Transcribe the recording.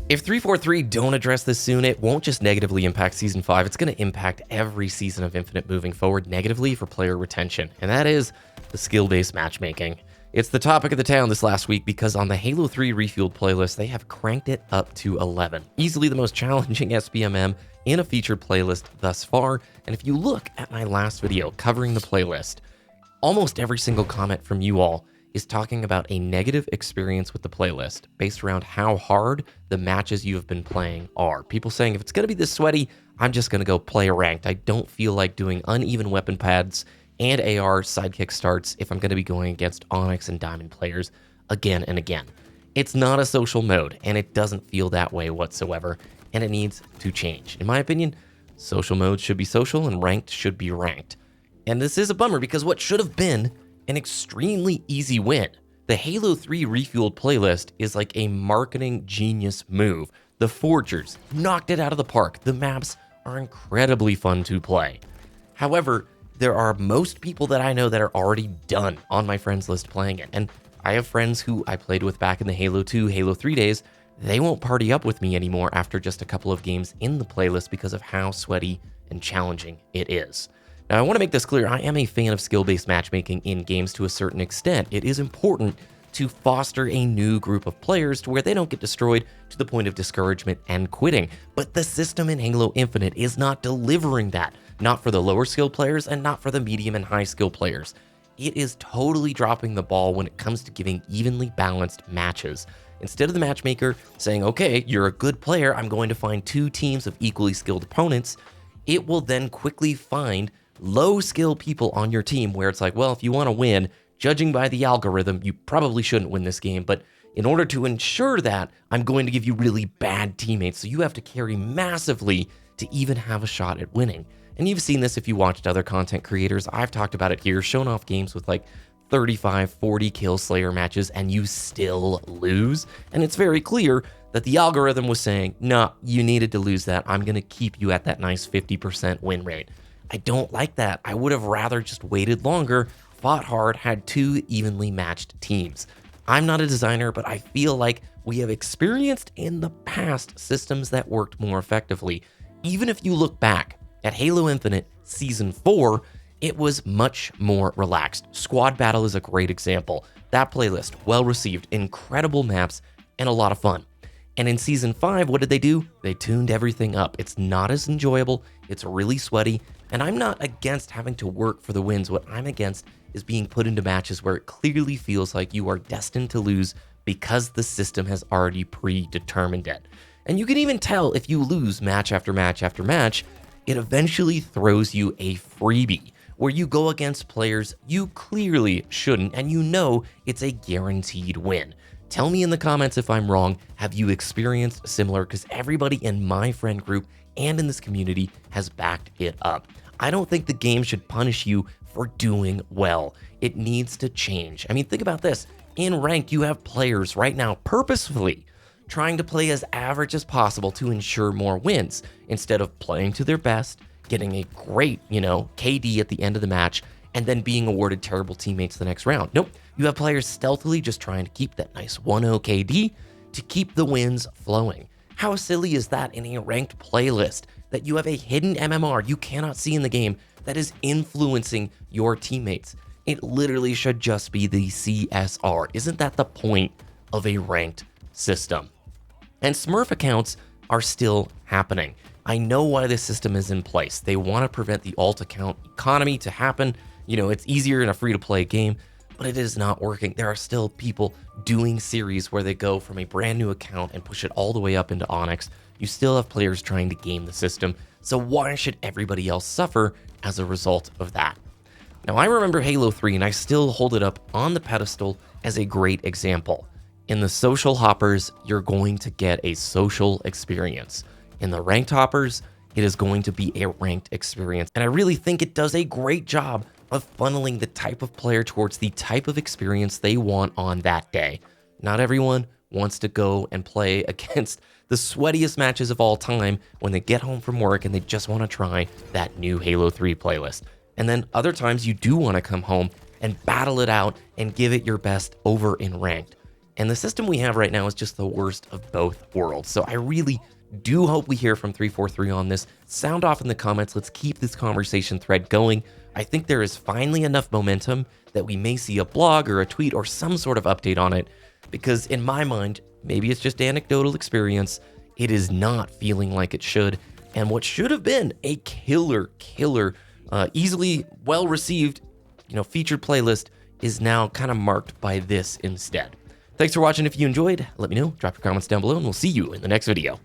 If 343 don't address this soon, it won't just negatively impact Season 5, it's going to impact every season of Infinite moving forward negatively for player retention, and that is the skill-based matchmaking. It's the topic of the town this last week because on the Halo 3 Refueled playlist, they have cranked it up to 11. Easily the most challenging SBMM in a featured playlist thus far, and if you look at my last video covering the playlist, almost every single comment from you all is talking about a negative experience with the playlist based around how hard the matches you have been playing are. People saying, if it's going to be this sweaty, I'm just going to go play a ranked. I don't feel like doing uneven weapon pads and AR sidekick starts if I'm going to be going against Onyx and Diamond players again and again. It's not a social mode, and it doesn't feel that way whatsoever, and it needs to change. In my opinion, social mode should be social and ranked should be ranked. And this is a bummer because what should have been an extremely easy win. The Halo 3 Refueled playlist is like a marketing genius move. The Forgers knocked it out of the park. The maps are incredibly fun to play. However, there are most people that I know that are already done on my friends list playing it. And I have friends who I played with back in the Halo 2, Halo 3 days. They won't party up with me anymore after just a couple of games in the playlist because of how sweaty and challenging it is. Now, I want to make this clear, I am a fan of skill-based matchmaking in games to a certain extent. It is important to foster a new group of players to where they don't get destroyed to the point of discouragement and quitting. But the system in Halo Infinite is not delivering that, not for the lower skill players and not for the medium and high skill players. It is totally dropping the ball when it comes to giving evenly balanced matches. Instead of the matchmaker saying, okay, you're a good player, I'm going to find two teams of equally skilled opponents, it will then quickly find low skill people on your team where it's like, well, if you want to win, judging by the algorithm, you probably shouldn't win this game. But in order to ensure that, I'm going to give you really bad teammates. So you have to carry massively to even have a shot at winning. And you've seen this if you watched other content creators. I've talked about it here, shown off games with like 35, 40 kill slayer matches, and you still lose. And it's very clear that the algorithm was saying, nah, you needed to lose that. I'm going to keep you at that nice 50% win rate. I don't like that. I would have rather just waited longer, fought hard, had two evenly matched teams. I'm not a designer, but I feel like we have experienced in the past systems that worked more effectively. Even if you look back at Halo Infinite Season 4, it was much more relaxed. Squad Battle is a great example. That playlist, well received, incredible maps, and a lot of fun. And in Season 5, what did they do? They tuned everything up. It's not as enjoyable, it's really sweaty, and I'm not against having to work for the wins. What I'm against is being put into matches where it clearly feels like you are destined to lose because the system has already predetermined it. And you can even tell if you lose match after match after match, it eventually throws you a freebie where you go against players you clearly shouldn't, and you know it's a guaranteed win. Tell me in the comments if I'm wrong. Have you experienced similar? Because everybody in my friend group and in this community has backed it up. I don't think the game should punish you for doing well. It needs to change. I mean, think about this. In ranked, you have players right now purposefully trying to play as average as possible to ensure more wins instead of playing to their best, getting a great, KD at the end of the match, and then being awarded terrible teammates the next round. Nope, you have players stealthily just trying to keep that nice 1-0 KD to keep the wins flowing. How silly is that in a ranked playlist that you have a hidden MMR you cannot see in the game that is influencing your teammates? It literally should just be the CSR. Isn't that the point of a ranked system? And Smurf accounts are still happening. I know why this system is in place. They want to prevent the alt account economy to happen. It's easier in a free-to-play game, but it is not working. There are still people doing series where they go from a brand new account and push it all the way up into Onyx. You still have players trying to game the system, so why should everybody else suffer as a result of that? Now, I remember Halo 3, and I still hold it up on the pedestal as a great example. In the social hoppers, you're going to get a social experience. In the ranked hoppers, it is going to be a ranked experience. And I really think it does a great job of funneling the type of player towards the type of experience they want on that day. Not everyone wants to go and play against the sweatiest matches of all time when they get home from work and they just want to try that new Halo 3 playlist. And then other times you do want to come home and battle it out and give it your best over in ranked. And the system we have right now is just the worst of both worlds. So I really do hope we hear from 343 on this. Sound off in the comments. Let's keep this conversation thread going. I think there is finally enough momentum that we may see a blog or a tweet or some sort of update on it, because in my mind, maybe it's just anecdotal experience, it is not feeling like it should. And what should have been a killer, easily well-received, featured playlist is now kind of marked by this instead. Thanks for watching. If you enjoyed, let me know. Drop your comments down below, and we'll see you in the next video.